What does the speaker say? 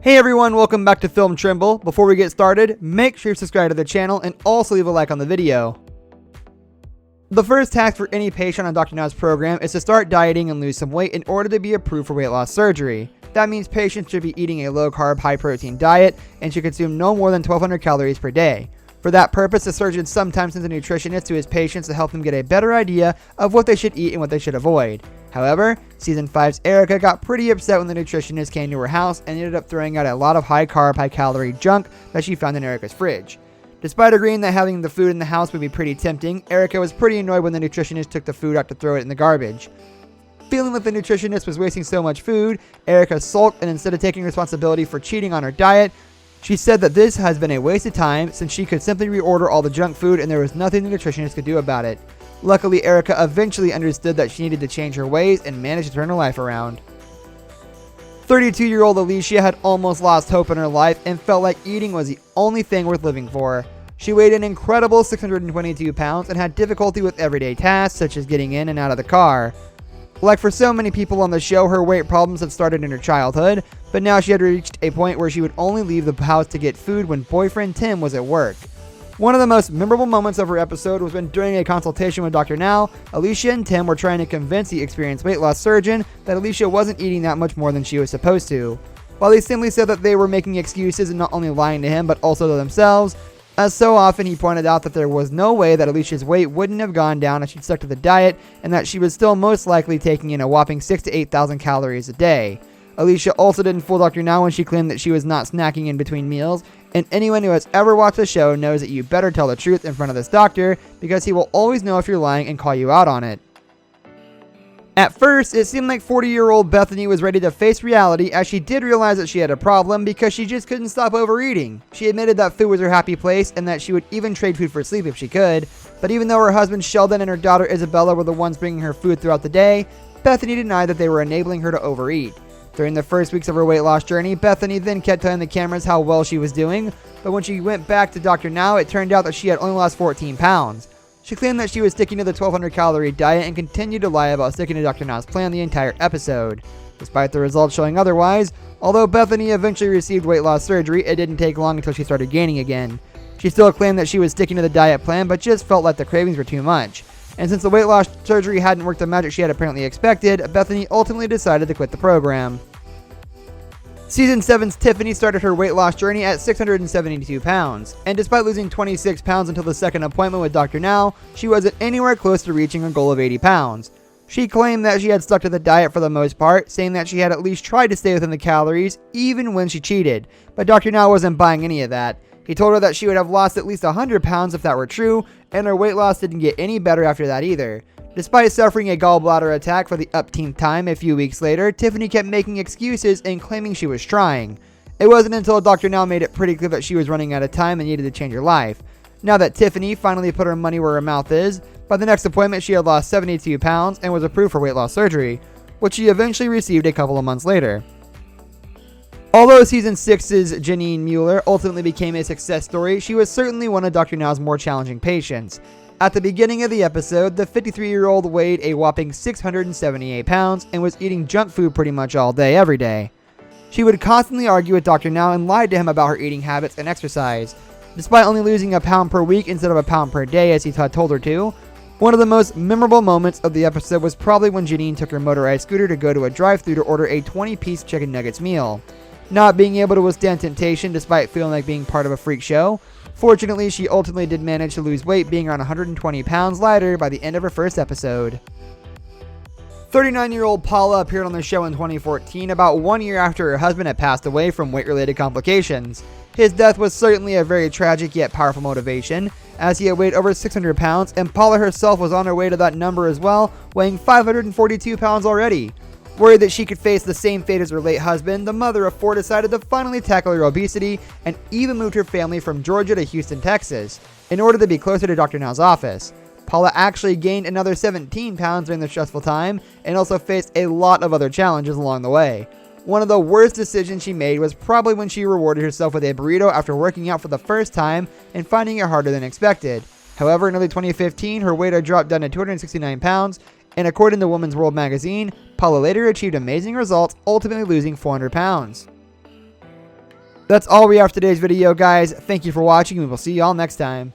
Hey everyone, welcome back to Film Trimble. Before we get started, make sure you subscribe to the channel and also leave a like on the video. The first task for any patient on Dr. Now's program is to start dieting and lose some weight in order to be approved for weight loss surgery. That means patients should be eating a low-carb, high-protein diet and should consume no more than 1,200 calories per day. For that purpose, the surgeon sometimes sends a nutritionist to his patients to help them get a better idea of what they should eat and what they should avoid. However, Season 5's Erica got pretty upset when the nutritionist came to her house and ended up throwing out a lot of high-carb, high-calorie junk that she found in Erica's fridge. Despite agreeing that having the food in the house would be pretty tempting, Erica was pretty annoyed when the nutritionist took the food out to throw it in the garbage. Feeling that the nutritionist was wasting so much food, Erica sulked, and instead of taking responsibility for cheating on her diet, she said that this has been a waste of time since she could simply reorder all the junk food and there was nothing the nutritionist could do about it. Luckily, Erica eventually understood that she needed to change her ways and managed to turn her life around. 32-year-old Alicia had almost lost hope in her life and felt like eating was the only thing worth living for. She weighed an incredible 622 pounds and had difficulty with everyday tasks such as getting in and out of the car. Like for so many people on the show, her weight problems had started in her childhood, but now she had reached a point where she would only leave the house to get food when boyfriend Tim was at work. One of the most memorable moments of her episode was when during a consultation with Dr. Now, Alicia and Tim were trying to convince the experienced weight loss surgeon that Alicia wasn't eating that much more than she was supposed to. While he simply said that they were making excuses and not only lying to him but also to themselves, as so often he pointed out that there was no way that Alicia's weight wouldn't have gone down if she'd stuck to the diet and that she was still most likely taking in a whopping 6,000 to 8,000 calories a day. Alicia also didn't fool Dr. Now when she claimed that she was not snacking in between meals, and anyone who has ever watched the show knows that you better tell the truth in front of this doctor because he will always know if you're lying and call you out on it. At first, it seemed like 40-year-old Bethany was ready to face reality as she did realize that she had a problem because she just couldn't stop overeating. She admitted that food was her happy place and that she would even trade food for sleep if she could, but even though her husband Sheldon and her daughter Isabella were the ones bringing her food throughout the day, Bethany denied that they were enabling her to overeat. During the first weeks of her weight loss journey, Bethany then kept telling the cameras how well she was doing, but when she went back to Dr. Now, it turned out that she had only lost 14 pounds. She claimed that she was sticking to the 1,200 calorie diet and continued to lie about sticking to Dr. Now's plan the entire episode. Despite the results showing otherwise, although Bethany eventually received weight loss surgery, it didn't take long until she started gaining again. She still claimed that she was sticking to the diet plan, but just felt like the cravings were too much. And since the weight loss surgery hadn't worked the magic she had apparently expected, Bethany ultimately decided to quit the program. Season 7's Tiffany started her weight loss journey at 672 pounds, and despite losing 26 pounds until the second appointment with Dr. Now, she wasn't anywhere close to reaching her goal of 80 pounds. She claimed that she had stuck to the diet for the most part, saying that she had at least tried to stay within the calories, even when she cheated, but Dr. Now wasn't buying any of that. He told her that she would have lost at least 100 pounds if that were true, and her weight loss didn't get any better after that either. Despite suffering a gallbladder attack for the upteenth time a few weeks later, Tiffany kept making excuses and claiming she was trying. It wasn't until Dr. Now made it pretty clear that she was running out of time and needed to change her life. Now that Tiffany finally put her money where her mouth is, by the next appointment she had lost 72 pounds and was approved for weight loss surgery, which she eventually received a couple of months later. Although Season 6's Janine Mueller ultimately became a success story, she was certainly one of Dr. Now's more challenging patients. At the beginning of the episode, the 53-year-old weighed a whopping 678 pounds and was eating junk food pretty much all day, every day. She would constantly argue with Dr. Now and lied to him about her eating habits and exercise. Despite only losing a pound per week instead of a pound per day as he had told her to, one of the most memorable moments of the episode was probably when Janine took her motorized scooter to go to a drive-thru to order a 20-piece chicken nuggets meal. Not being able to withstand temptation despite feeling like being part of a freak show, fortunately, she ultimately did manage to lose weight, being around 120 pounds lighter by the end of her first episode. 39-year-old Paula appeared on the show in 2014, about 1 year after her husband had passed away from weight-related complications. His death was certainly a very tragic yet powerful motivation, as he had weighed over 600 pounds, and Paula herself was on her way to that number as well, weighing 542 pounds already. Worried that she could face the same fate as her late husband, the mother of four decided to finally tackle her obesity and even moved her family from Georgia to Houston, Texas, in order to be closer to Dr. Now's office. Paula actually gained another 17 pounds during the stressful time and also faced a lot of other challenges along the way. One of the worst decisions she made was probably when she rewarded herself with a burrito after working out for the first time and finding it harder than expected. However, in early 2015, her weight had dropped down to 269 pounds, and according to Women's World magazine, Paula later achieved amazing results, ultimately losing 400 pounds. That's all we have for today's video, guys. Thank you for watching, and we'll see you all next time.